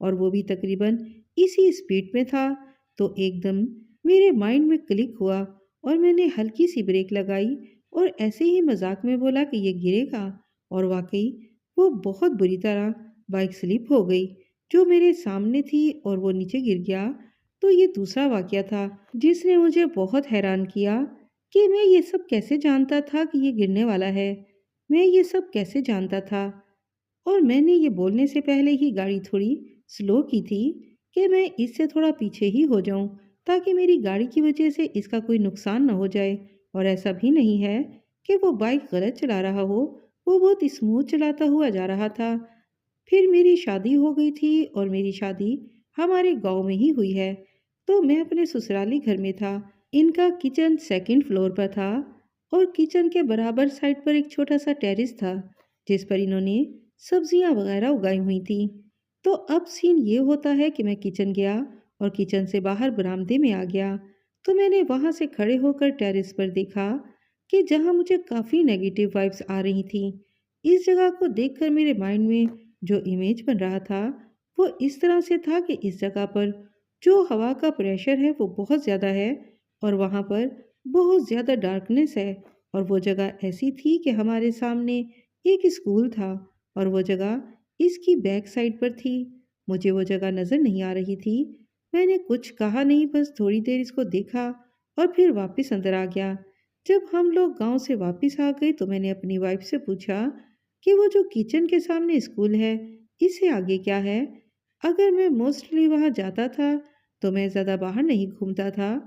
اور وہ بھی تقریباً اسی اسپیڈ میں تھا، تو ایک دم میرے مائنڈ میں کلک ہوا اور میں نے ہلکی سی بریک لگائی اور ایسے ہی مذاق میں بولا کہ یہ گرے گا، اور واقعی وہ بہت بری طرح بائک سلپ ہو گئی جو میرے سامنے تھی اور وہ نیچے گر گیا۔ تو یہ دوسرا واقعہ تھا جس نے مجھے بہت حیران کیا کہ میں یہ سب کیسے جانتا تھا کہ یہ گرنے والا ہے، میں یہ سب کیسے جانتا تھا، اور میں نے یہ بولنے سے پہلے ہی گاڑی تھوڑی سلو کی تھی کہ میں اس سے تھوڑا پیچھے ہی ہو جاؤں تاکہ میری گاڑی کی وجہ سے اس کا کوئی نقصان نہ ہو جائے۔ اور ایسا بھی نہیں ہے کہ وہ بائک غلط چلا رہا ہو، وہ بہت اسموتھ چلاتا ہوا جا رہا تھا۔ پھر میری شادی ہو گئی تھی اور میری شادی ہمارے گاؤں میں ہی ہوئی ہے، تو میں اپنے سسرالی گھر میں تھا۔ ان کا کچن سیکنڈ فلور پر تھا اور کچن کے برابر سائڈ پر ایک چھوٹا سا ٹیرس تھا جس پر انہوں نے سبزیاں وغیرہ اگائی ہوئی تھیں۔ تو اب سین یہ ہوتا ہے کہ میں کچن گیا اور کچن سے باہر برآمدے میں آ گیا، تو میں نے وہاں سے کھڑے ہو کر ٹیرس پر دیکھا کہ جہاں مجھے کافی نیگیٹو وائبس آ رہی تھیں، اس جگہ کو دیکھ کر میرے مائنڈ میں جو امیج بن رہا تھا وہ اس طرح سے تھا کہ اس جگہ پر جو ہوا کا پریشر ہے وہ بہت زیادہ ہے اور وہاں پر بہت زیادہ ڈارکنیس ہے، اور وہ جگہ ایسی تھی کہ ہمارے سامنے ایک اسکول تھا اور وہ جگہ اس کی بیک سائڈ پر تھی۔ مجھے وہ جگہ نظر نہیں آ رہی تھی، میں نے کچھ کہا نہیں، بس تھوڑی دیر اس کو دیکھا اور پھر واپس اندر آ گیا۔ جب ہم لوگ گاؤں سے واپس آ گئے تو میں نے اپنی وائف سے پوچھا کہ وہ جو کچن کے سامنے اسکول ہے اس سے آگے کیا ہے؟ اگر میں موسٹلی وہاں جاتا تھا تو میں زیادہ باہر نہیں گھومتا تھا،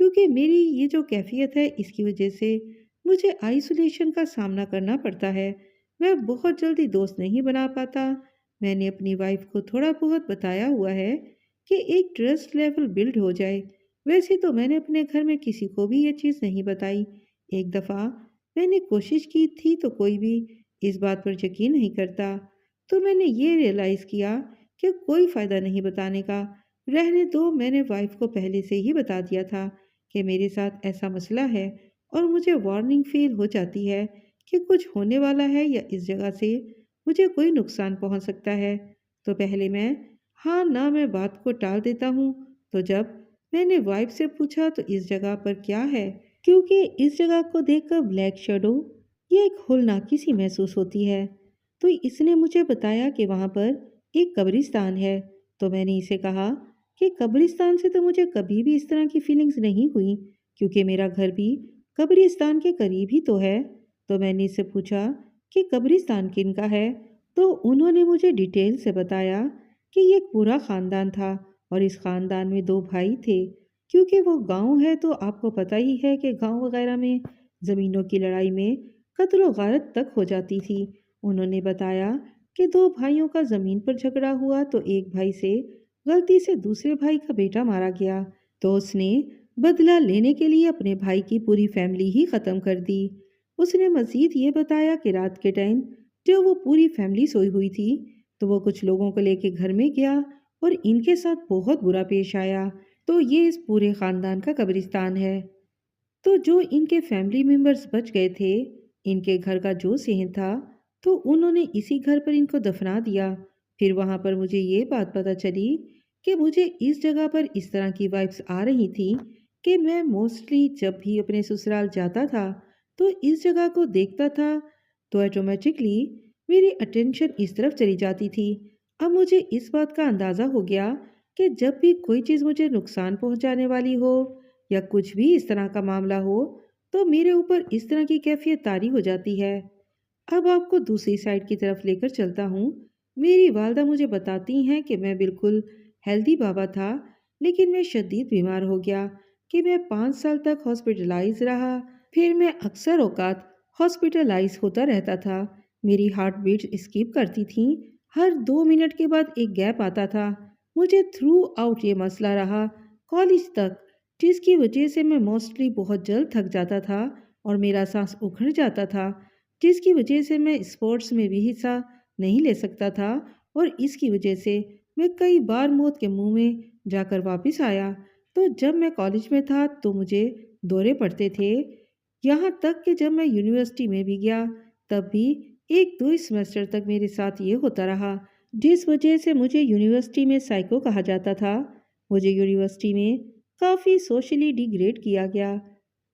کیونکہ میری یہ جو کیفیت ہے اس کی وجہ سے مجھے آئسولیشن کا سامنا کرنا پڑتا ہے، میں بہت جلدی دوست نہیں بنا پاتا۔ میں نے اپنی وائف کو تھوڑا بہت بتایا ہوا ہے کہ ایک ٹرسٹ لیول بلڈ ہو جائے، ویسے تو میں نے اپنے گھر میں کسی کو بھی یہ چیز نہیں بتائی۔ ایک دفعہ میں نے کوشش کی تھی تو کوئی بھی اس بات پر یقین نہیں کرتا، تو میں نے یہ ریئلائز کیا کہ کوئی فائدہ نہیں بتانے کا، رہنے دو۔ میں نے وائف کو پہلے سے ہی بتا دیا تھا کہ میرے ساتھ ایسا مسئلہ ہے اور مجھے وارننگ فیل ہو جاتی ہے کہ کچھ ہونے والا ہے یا اس جگہ سے مجھے کوئی نقصان پہنچ سکتا ہے، تو پہلے میں ہاں نہ میں بات کو ٹال دیتا ہوں۔ تو جب میں نے وائف سے پوچھا تو اس جگہ پر کیا ہے، کیونکہ اس جگہ کو دیکھ کر بلیک شیڈو یہ ایک ہولناکی سی محسوس ہوتی ہے، تو اس نے مجھے بتایا کہ وہاں پر ایک قبرستان ہے۔ تو میں نے اسے کہا کہ قبرستان سے تو مجھے کبھی بھی اس طرح کی فیلنگز نہیں ہوئی، کیونکہ میرا گھر بھی قبرستان کے قریب ہی تو ہے۔ تو میں نے اس سے پوچھا کہ قبرستان کن کا ہے، تو انہوں نے مجھے ڈیٹیل سے بتایا کہ یہ ایک پورا خاندان تھا اور اس خاندان میں دو بھائی تھے۔ کیونکہ وہ گاؤں ہے تو آپ کو پتہ ہی ہے کہ گاؤں وغیرہ میں زمینوں کی لڑائی میں قتل و غارت تک ہو جاتی تھی۔ انہوں نے بتایا کہ دو بھائیوں کا زمین پر جھگڑا ہوا تو ایک بھائی سے غلطی سے دوسرے بھائی کا بیٹا مارا گیا، تو اس نے بدلہ لینے کے لیے اپنے بھائی کی پوری فیملی ہی ختم کر دی۔ اس نے مزید یہ بتایا کہ رات کے ٹائم جب وہ پوری فیملی سوئی ہوئی تھی تو وہ کچھ لوگوں کو لے کے گھر میں گیا اور ان کے ساتھ بہت برا پیش آیا۔ تو یہ اس پورے خاندان کا قبرستان ہے۔ تو جو ان کے فیملی ممبرز بچ گئے تھے، ان کے گھر کا جو صحن تھا تو انہوں نے اسی گھر پر ان کو دفنا دیا۔ پھر وہاں پر مجھے یہ بات پتہ چلی کہ مجھے اس جگہ پر اس طرح کی وائبس آ رہی تھی کہ میں موسٹلی جب بھی اپنے سسرال جاتا تھا تو اس جگہ کو دیکھتا تھا تو آٹومیٹکلی میری اٹینشن اس طرف چلی جاتی تھی۔ اب مجھے اس بات کا اندازہ ہو گیا کہ جب بھی کوئی چیز مجھے نقصان پہنچانے والی ہو یا کچھ بھی اس طرح کا معاملہ ہو تو میرے اوپر اس طرح کی کیفیت طاری ہو جاتی ہے۔ اب آپ کو دوسری سائڈ کی طرف لے کر چلتا ہوں۔ میری والدہ مجھے بتاتی ہیں کہ میں بالکل ہیلدی بابا تھا، لیکن میں شدید بیمار ہو گیا کہ میں 5 سال تک ہاسپٹلائز رہا۔ پھر میں اکثر اوقات ہاسپٹلائز ہوتا رہتا تھا، میری ہارٹ بیٹ اسکپ کرتی تھیں، ہر 2 منٹ کے بعد ایک گیپ آتا تھا۔ مجھے تھرو آؤٹ یہ مسئلہ رہا کالج تک، جس کی وجہ سے میں موسٹلی بہت جلد تھک جاتا تھا اور میرا سانس اکھڑ جاتا تھا، جس کی وجہ سے میں اسپورٹس میں بھی حصہ نہیں لے سکتا تھا، اور اس کی وجہ سے میں کئی بار موت کے منہ میں جا کر واپس آیا۔ تو جب میں کالج میں تھا تو مجھے دورے پڑتے تھے، یہاں تک کہ جب میں یونیورسٹی میں بھی گیا تب بھی 1-2 سیمسٹر تک میرے ساتھ یہ ہوتا رہا۔ جس وجہ سے مجھے یونیورسٹی میں سائیکو کہا جاتا تھا۔ مجھے یونیورسٹی میں کافی سوشلی ڈیگریڈ کیا گیا،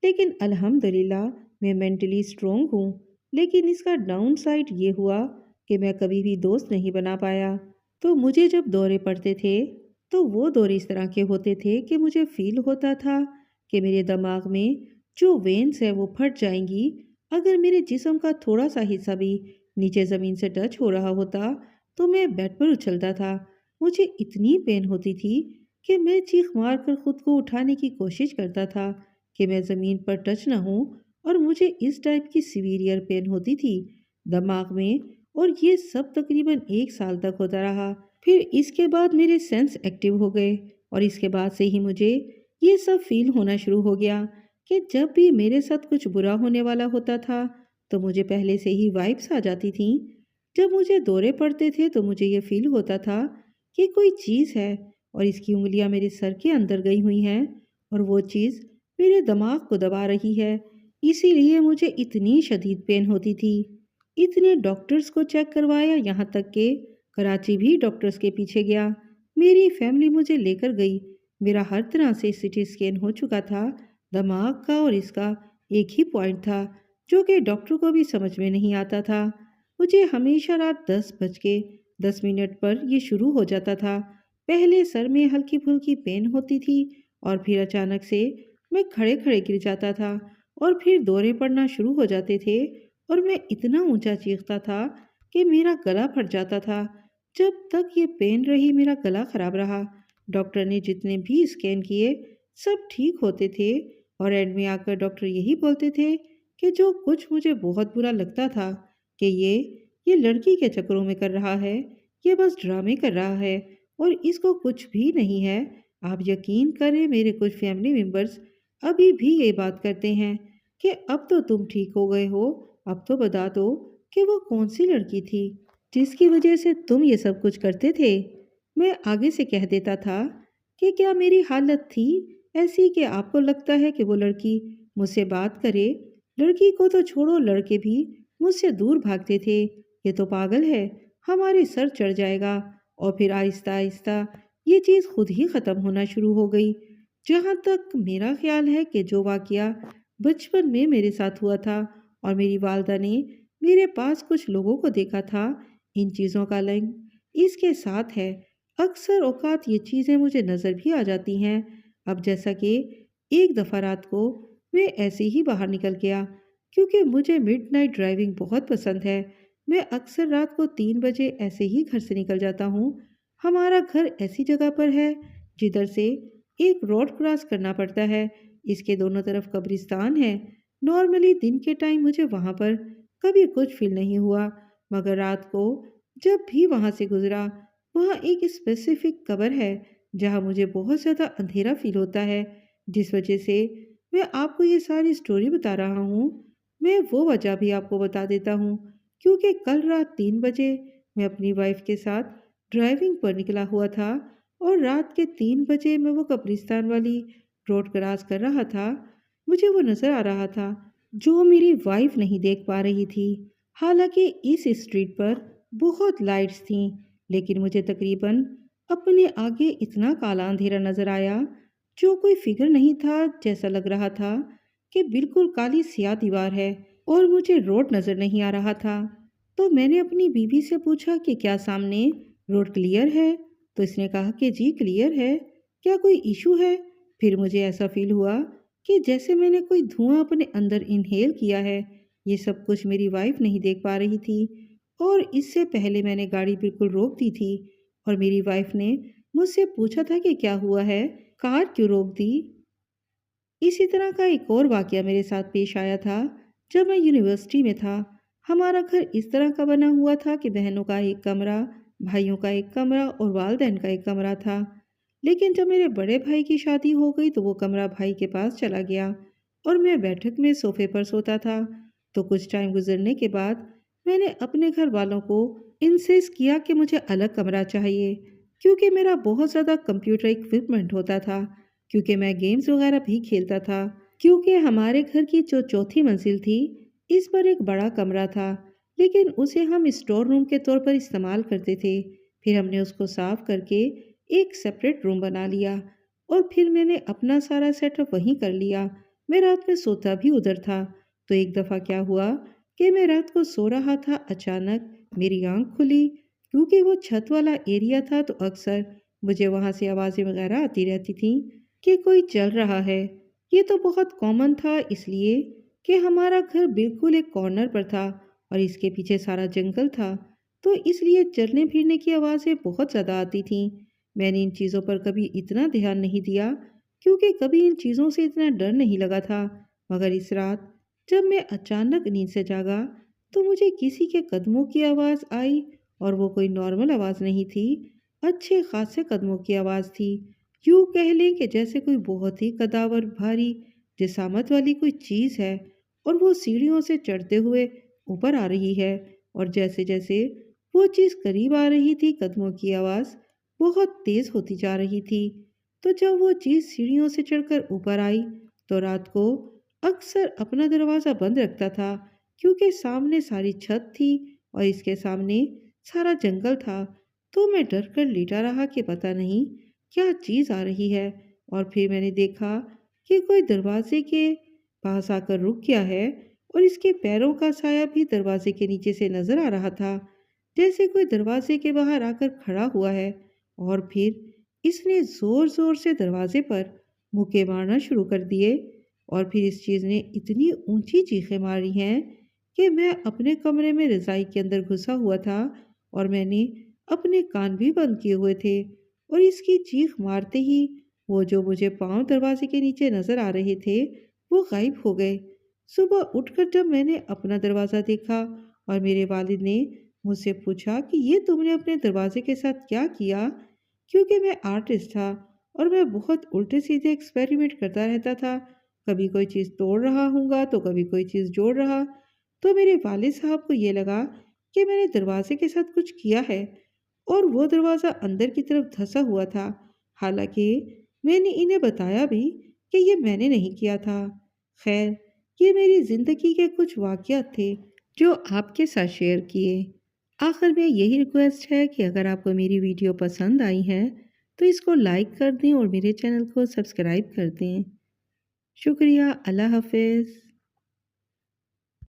لیکن الحمدللہ میں مینٹلی اسٹرانگ ہوں۔ لیکن اس کا ڈاؤن سائڈ یہ ہوا کہ میں کبھی بھی دوست نہیں بنا پایا۔ تو مجھے جب دورے پڑتے تھے تو وہ دورے اس طرح کے ہوتے تھے کہ مجھے فیل ہوتا تھا کہ میرے دماغ میں جو وینس ہے وہ پھٹ جائیں گی اگر میرے جسم کا تھوڑا سا حصہ بھی نیچے زمین سے ٹچ ہو رہا ہوتا تو میں بیڈ پر اچھلتا تھا۔ مجھے اتنی پین ہوتی تھی کہ میں چیخ مار کر خود کو اٹھانے کی کوشش کرتا تھا کہ میں زمین پر ٹچ نہ ہوں، اور مجھے اس ٹائپ کی سیویئر پین ہوتی تھی دماغ میں، اور یہ سب تقریباً 1 سال تک ہوتا رہا۔ پھر اس کے بعد میرے سینس ایکٹیو ہو گئے، اور اس کے بعد سے ہی مجھے یہ سب فیل ہونا شروع ہو گیا کہ جب بھی میرے ساتھ کچھ برا ہونے والا ہوتا تھا تو مجھے پہلے سے ہی وائبس آ جاتی تھیں۔ جب مجھے دورے پڑتے تھے تو مجھے یہ فیل ہوتا تھا کہ کوئی چیز ہے اور اس کی انگلیاں میرے سر کے اندر گئی ہوئی ہیں اور وہ چیز میرے دماغ کو دبا رہی ہے، اسی لیے مجھے اتنی شدید پین ہوتی تھی۔ اتنے ڈاکٹرز کو چیک کروایا، یہاں تک کہ کراچی بھی ڈاکٹرز کے پیچھے گیا۔ میری فیملی مجھے لے کر گئی، میرا ہر طرح سے سٹی اسکین ہو چکا تھا دماغ کا، اور اس کا ایک ہی پوائنٹ تھا جو کہ ڈاکٹر کو بھی سمجھ میں نہیں آتا تھا۔ مجھے ہمیشہ رات 10:10 پر یہ شروع ہو جاتا تھا۔ پہلے سر میں ہلکی پھلکی پین ہوتی تھی اور پھر اچانک سے میں کھڑے کھڑے گر جاتا تھا، اور پھر دورے پڑنا شروع ہو جاتے تھے اور میں اتنا اونچا چیختا تھا کہ میرا گلا پھٹ جاتا تھا۔ جب تک یہ پین رہی میرا گلا خراب رہا۔ ڈاکٹر نے جتنے بھی اسکین کیے سب ٹھیک ہوتے تھے، اور اینڈ میں آ کر ڈاکٹر یہی بولتے تھے کہ جو کچھ مجھے بہت برا لگتا تھا کہ یہ لڑکی کے چکروں میں کر رہا ہے، یہ بس ڈرامے کر رہا ہے اور اس کو کچھ بھی نہیں ہے۔ آپ یقین کریں میرے کچھ فیملی ممبرز ابھی بھی یہ بات کرتے ہیں کہ اب تو تم ٹھیک ہو گئے ہو، اب تو بتا دو کہ وہ کون سی لڑکی تھی جس کی وجہ سے تم یہ سب کچھ کرتے تھے۔ میں آگے سے کہہ دیتا تھا کہ کیا میری حالت تھی ایسی کہ آپ کو لگتا ہے کہ وہ لڑکی مجھ سے بات کرے؟ لڑکی کو تو چھوڑو، لڑکے بھی مجھ سے دور بھاگتے تھے۔ یہ تو پاگل ہے، ہمارے سر چڑھ جائے گا، اور پھر آہستہ آہستہ یہ چیز خود ہی ختم ہونا شروع ہو گئی۔ جہاں تک میرا خیال ہے کہ جو واقعہ بچپن میں میرے ساتھ ہوا تھا اور میری والدہ نے میرے پاس کچھ لوگوں کو دیکھا تھا، ان چیزوں کا لنک اس کے ساتھ ہے۔ اکثر اوقات یہ چیزیں مجھے نظر بھی آ جاتی ہیں۔ اب جیسا کہ ایک دفعہ رات کو میں ایسے ہی باہر نکل گیا، کیونکہ مجھے مڈ نائٹ ڈرائیونگ بہت پسند ہے۔ میں اکثر رات کو 3 بجے ایسے ہی گھر سے نکل جاتا ہوں۔ ہمارا گھر ایسی جگہ پر ہے جدھر سے ایک روڈ کراس کرنا پڑتا ہے، اس کے دونوں طرف قبرستان ہے۔ نارملی دن کے ٹائم مجھے وہاں پر کبھی کچھ فیل نہیں ہوا، مگر رات کو جب بھی وہاں سے گزرا، وہاں ایک اسپیسیفک قبر ہے جہاں مجھے بہت زیادہ اندھیرا فیل ہوتا ہے، جس وجہ سے میں آپ کو یہ ساری سٹوری بتا رہا ہوں۔ میں وہ وجہ بھی آپ کو بتا دیتا ہوں، کیونکہ کل رات 3 بجے میں اپنی وائف کے ساتھ ڈرائیونگ پر نکلا ہوا تھا، اور رات کے 3 بجے میں وہ قبرستان والی روڈ کراس کر رہا تھا۔ مجھے وہ نظر آ رہا تھا جو میری وائف نہیں دیکھ پا رہی تھی۔ حالانکہ اس اسٹریٹ پر بہت لائٹس تھیں، لیکن مجھے تقریباً اپنے آگے اتنا کالا اندھیرا نظر آیا جو کوئی فگر نہیں تھا۔ جیسا لگ رہا تھا کہ بالکل کالی سیاہ دیوار ہے، اور مجھے روڈ نظر نہیں آ رہا تھا۔ تو میں نے اپنی بیوی سے پوچھا کہ کیا سامنے روڈ کلیئر ہے؟ تو اس نے کہا کہ جی کلیئر ہے، کیا کوئی ایشو ہے؟ پھر مجھے ایسا فیل ہوا کہ جیسے میں نے کوئی دھواں اپنے اندر انہیل کیا ہے۔ یہ سب کچھ میری وائف نہیں دیکھ پا رہی تھی، اور اس سے پہلے میں نے گاڑی بالکل روک دی تھی، اور میری وائف نے مجھ سے پوچھا تھا کہ کیا ہوا ہے، کار کیوں روک دی؟ اسی طرح کا ایک اور واقعہ میرے ساتھ پیش آیا تھا جب میں یونیورسٹی میں تھا۔ ہمارا گھر اس طرح کا بنا ہوا تھا کہ بہنوں کا ایک کمرہ، بھائیوں کا ایک کمرہ اور والدین کا ایک کمرہ تھا۔ لیکن جب میرے بڑے بھائی کی شادی ہو گئی تو وہ کمرہ بھائی کے پاس چلا گیا، اور میں بیٹھک میں صوفے پر سوتا تھا۔ تو کچھ ٹائم گزرنے کے بعد میں نے اپنے گھر والوں کو انسسٹ کیا کہ مجھے الگ کمرہ چاہیے، کیونکہ میرا بہت زیادہ کمپیوٹر اکوپمنٹ ہوتا تھا، کیونکہ میں گیمز وغیرہ بھی کھیلتا تھا۔ کیونکہ ہمارے گھر کی جو چوتھی منزل تھی اس پر ایک بڑا کمرہ تھا، لیکن اسے ہم اسٹور روم کے طور پر استعمال کرتے تھے۔ پھر ہم نے اس کو صاف کر کے ایک سیپریٹ روم بنا لیا اور پھر میں نے اپنا سارا سیٹ اپ وہیں کر لیا۔ میں رات میں سوتا بھی ادھر تھا۔ تو ایک دفعہ کیا ہوا کہ میں رات کو سو رہا تھا، اچانک میری آنکھ کھلی۔ کیونکہ وہ چھت والا ایریا تھا تو اکثر مجھے وہاں سے آوازیں وغیرہ آتی رہتی تھیں کہ کوئی چل رہا ہے۔ یہ تو بہت کامن تھا، اس لیے کہ ہمارا گھر بالکل ایک کارنر پر تھا اور اس کے پیچھے سارا جنگل تھا، تو اس لیے چلنے پھرنے کی آوازیں بہت زیادہ آتی تھیں۔ میں نے ان چیزوں پر کبھی اتنا دھیان نہیں دیا کیونکہ کبھی ان چیزوں سے اتنا ڈر نہیں لگا تھا، مگر اس رات جب میں اچانک نیند سے جاگا تو مجھے کسی کے قدموں کی آواز آئی، اور وہ کوئی نارمل آواز نہیں تھی، اچھے خاصے قدموں کی آواز تھی۔ یوں کہہ لیں کہ جیسے کوئی بہت ہی قداور بھاری جسامت والی کوئی چیز ہے اور وہ سیڑھیوں سے چڑھتے ہوئے اوپر آ رہی ہے، اور جیسے جیسے وہ چیز قریب آ رہی تھی قدموں کی آواز بہت تیز ہوتی جا رہی تھی۔ تو جب وہ چیز سیڑھیوں سے چڑھ کر اوپر آئی تو رات کو اکثر اپنا دروازہ بند رکھتا تھا، کیونکہ سامنے ساری چھت تھی اور اس کے سامنے سارا جنگل تھا۔ تو میں ڈر کر لیٹا رہا کہ پتہ نہیں کیا چیز آ رہی ہے، اور پھر میں نے دیکھا کہ کوئی دروازے کے پاس آ کر رک گیا ہے، اور اس کے پیروں کا سایہ بھی دروازے کے نیچے سے نظر آ رہا تھا، جیسے کوئی دروازے کے باہر آ کر کھڑا ہوا ہے۔ اور پھر اس نے زور زور سے دروازے پر مکے مارنا شروع کر دیے، اور پھر اس چیز نے اتنی اونچی چیخیں ماری ہیں کہ میں اپنے کمرے میں رضائی کے اندر گھسا ہوا تھا اور میں نے اپنے کان بھی بند کیے ہوئے تھے، اور اس کی چیخ مارتے ہی وہ جو مجھے پاؤں دروازے کے نیچے نظر آ رہے تھے وہ غائب ہو گئے۔ صبح اٹھ کر جب میں نے اپنا دروازہ دیکھا اور میرے والد نے مجھ سے پوچھا کہ یہ تم نے اپنے دروازے کے ساتھ کیا کیا، کیونکہ میں آرٹسٹ تھا اور میں بہت الٹے سیدھے ایکسپیریمنٹ کرتا رہتا تھا، کبھی کوئی چیز توڑ رہا ہوں گا تو کبھی کوئی چیز جوڑ رہا۔ تو میرے والد صاحب کو یہ لگا کہ میں نے دروازے کے ساتھ کچھ کیا ہے، اور وہ دروازہ اندر کی طرف دھسا ہوا تھا، حالانکہ میں نے انہیں بتایا بھی کہ یہ میں نے نہیں کیا تھا۔ خیر، یہ میری زندگی کے کچھ واقعات تھے جو آپ کے ساتھ شیئر کیے۔ آخر میں یہی ریکویسٹ ہے کہ اگر آپ کو میری ویڈیو پسند آئی ہے تو اس کو لائک کر دیں اور میرے چینل کو سبسکرائب کر دیں۔ شکریہ، اللہ حافظ۔